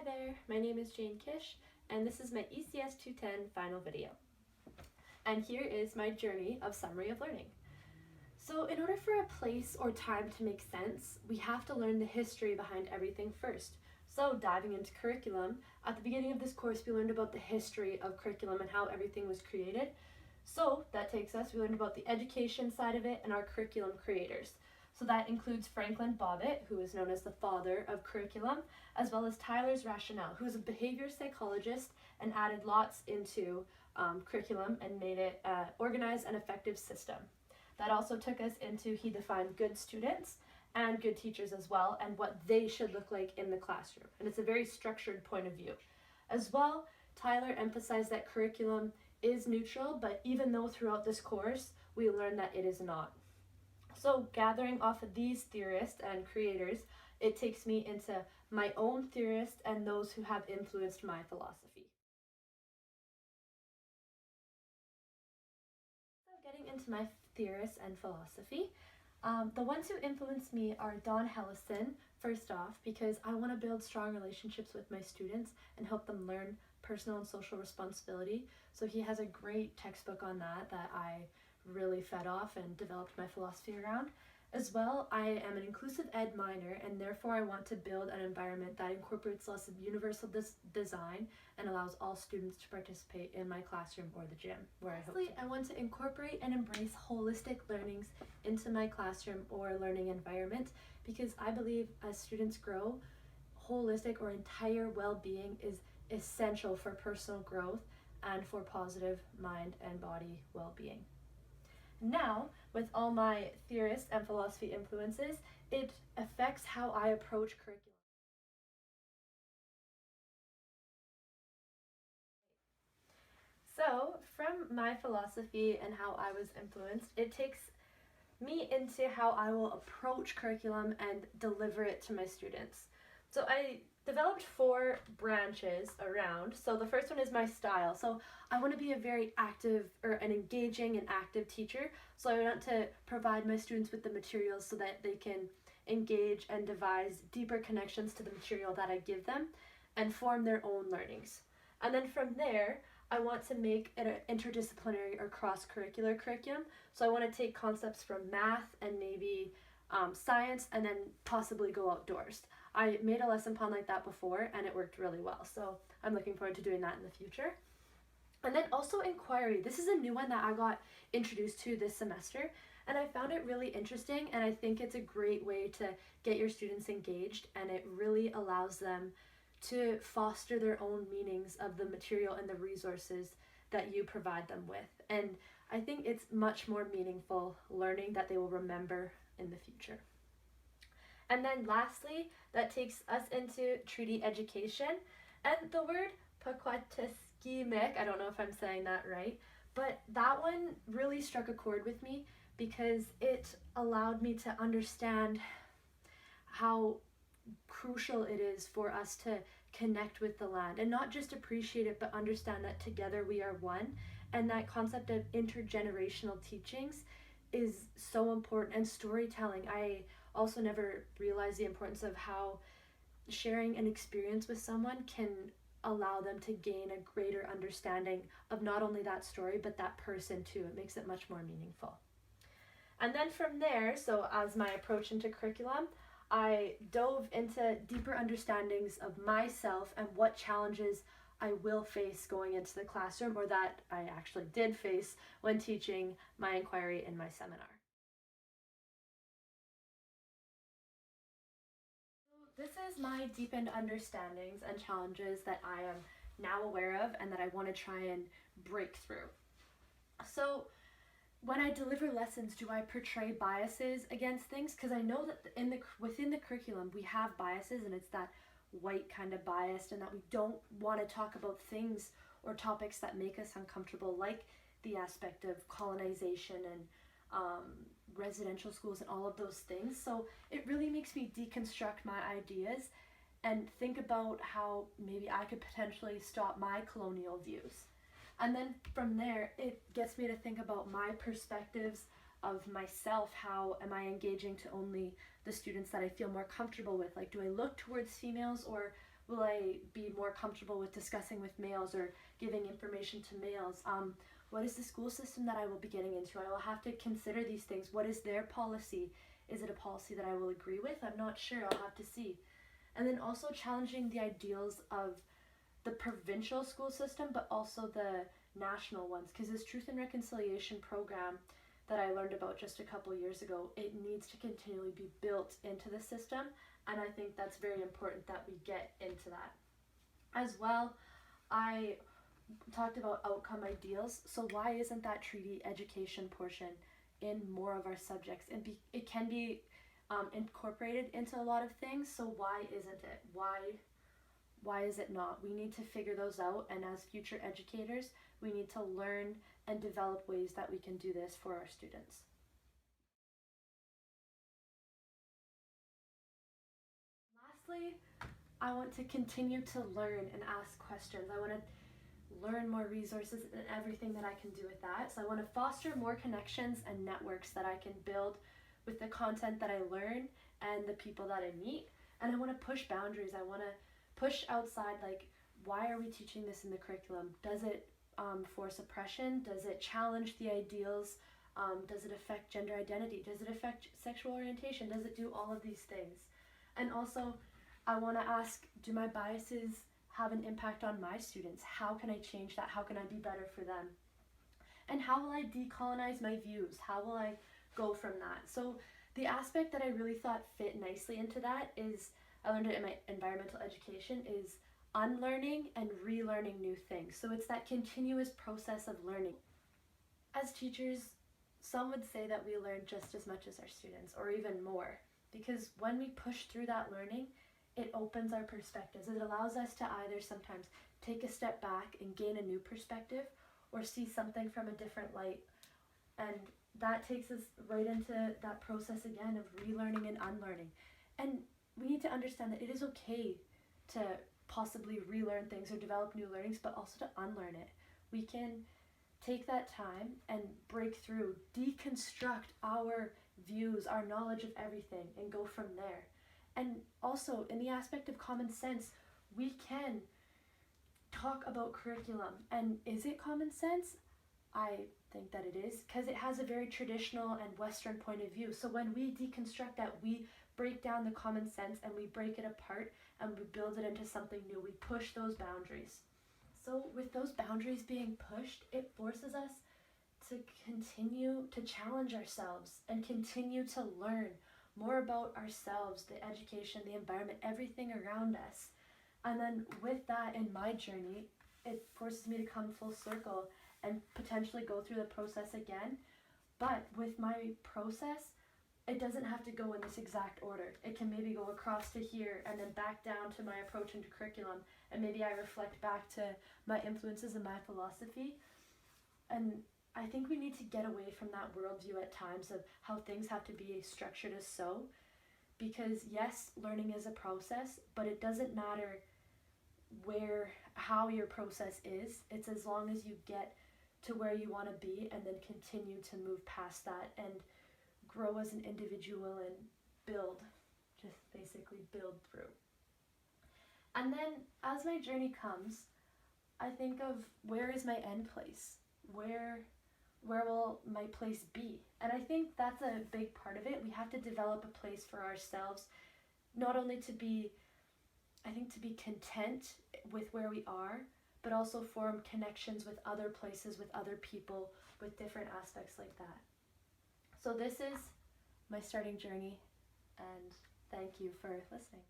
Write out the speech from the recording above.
there, my name is Jane Kish, and this is my ECS 210 final video. And here is my journey of summary of learning. So in order for a place or time to make sense, we have to learn the history behind everything first. So diving into curriculum, at the beginning of this course we learned about the history of curriculum and how everything was created. So that takes us, we learned about the education side of it and our curriculum creators. So that includes Franklin Bobbitt, who is known as the father of curriculum, as well as Tyler's Rationale, who is a behavior psychologist and added lots into curriculum and made it an organized and effective system. That also took us into, he defined good students and good teachers as well, and what they should look like in the classroom. And it's a very structured point of view. As well, Tyler emphasized that curriculum is neutral, but even though throughout this course, we learn that it is not. So gathering off of these theorists and creators, it takes me into my own theorists and those who have influenced my philosophy. So getting into my theorists and philosophy, the ones who influence me are Don Hellison, first off, because I want to build strong relationships with my students and help them learn personal and social responsibility. So he has a great textbook on that I really fed off and developed my philosophy around. As well, I am an inclusive ed minor, and therefore I want to build an environment that incorporates lots of universal design and allows all students to participate in my classroom or the gym where I want to incorporate and embrace holistic learnings into my classroom or learning environment, because I believe as students grow, holistic or entire well-being is essential for personal growth and for positive mind and body well-being. Now, with all my theorist and philosophy influences, it affects how I approach curriculum. So, from my philosophy and how I was influenced, it takes me into how I will approach curriculum and deliver it to my students. So I developed 4 branches around. So the first one is my style. So I want to be a very active or an engaging and active teacher. So I want to provide my students with the materials so that they can engage and devise deeper connections to the material that I give them and form their own learnings. And then from there, I want to make it an interdisciplinary or cross-curricular curriculum. So I want to take concepts from math and maybe science and then possibly go outdoors. I made a lesson plan like that before and it worked really well. So I'm looking forward to doing that in the future. And then also inquiry. This is a new one that I got introduced to this semester and I found it really interesting, and I think it's a great way to get your students engaged, and it really allows them to foster their own meanings of the material and the resources that you provide them with. And I think it's much more meaningful learning that they will remember in the future. And then lastly, that takes us into treaty education. And the word Pakwatiskimik, I don't know if I'm saying that right, but that one really struck a chord with me because it allowed me to understand how crucial it is for us to connect with the land and not just appreciate it, but understand that together we are one. And that concept of intergenerational teachings is so important, and storytelling. I also never realized the importance of how sharing an experience with someone can allow them to gain a greater understanding of not only that story, but that person too. It makes it much more meaningful. And then from there, so as my approach into curriculum, I dove into deeper understandings of myself and what challenges I will face going into the classroom, or that I actually did face when teaching my inquiry in my seminar. This is my deepened understandings and challenges that I am now aware of and that I want to try and break through. So when I deliver lessons, do I portray biases against things? Because I know that within the curriculum we have biases, and it's that white kind of bias, and that we don't want to talk about things or topics that make us uncomfortable, like the aspect of colonization and residential schools and all of those things. So it really makes me deconstruct my ideas and think about how maybe I could potentially stop my colonial views. And then from there, it gets me to think about my perspectives of myself. How am I engaging to only the students that I feel more comfortable with? Like, do I look towards females or Will I be more comfortable with discussing with males or giving information to males? What is the school system that I will be getting into? I will have to consider these things. What is their policy? Is it a policy that I will agree with? I'm not sure. I'll have to see. And then also challenging the ideals of the provincial school system, but also the national ones, because this Truth and Reconciliation program that I learned about just a couple years ago, it needs to continually be built into the system, and I think that's very important that we get into that. As well, I talked about outcome ideals, so why isn't that treaty education portion in more of our subjects? And it can be incorporated into a lot of things, so why isn't it? Why is it not? We need to figure those out, and as future educators, we need to learn and develop ways that we can do this for our students. Lastly, I want to continue to learn and ask questions. I want to learn more resources and everything that I can do with that. So I want to foster more connections and networks that I can build with the content that I learn and the people that I meet. And I want to push boundaries. I want to push outside, like, why are we teaching this in the curriculum? Does it force oppression? Does it challenge the ideals? Does it affect gender identity? Does it affect sexual orientation? Does it do all of these things? And also, I want to ask, do my biases have an impact on my students? How can I change that? How can I be better for them? And how will I decolonize my views? How will I go from that? So the aspect that I really thought fit nicely into that is, I learned it in my environmental education, is unlearning and relearning new things. So it's that continuous process of learning. As teachers, some would say that we learn just as much as our students, or even more, because when we push through that learning, it opens our perspectives. It allows us to either sometimes take a step back and gain a new perspective, or see something from a different light. And that takes us right into that process again of relearning and unlearning. And we need to understand that it is okay to possibly relearn things or develop new learnings, but also to unlearn it. We can take that time and break through, deconstruct our views, our knowledge of everything, and go from there. And also, in the aspect of common sense, we can talk about curriculum. And is it common sense? I think that it is, because it has a very traditional and Western point of view. So when we deconstruct that, we break down the common sense and we break it apart and we build it into something new. We push those boundaries. So with those boundaries being pushed, it forces us to continue to challenge ourselves and continue to learn more about ourselves, the education, the environment, everything around us. And then with that in my journey, it forces me to come full circle and potentially go through the process again. But with my process, it doesn't have to go in this exact order. It can maybe go across to here and then back down to my approach into curriculum, and maybe I reflect back to my influences and my philosophy. And I think we need to get away from that worldview at times of how things have to be structured as so, because yes, learning is a process, but it doesn't matter how your process is. It's as long as you get to where you want to be and then continue to move past that and grow as an individual and build, just basically build through. And then as my journey comes, I think of, where is my end place? Where will my place be? And I think that's a big part of it. We have to develop a place for ourselves, not only to be content with where we are, but also form connections with other places, with other people, with different aspects like that. So this is my starting journey, and thank you for listening.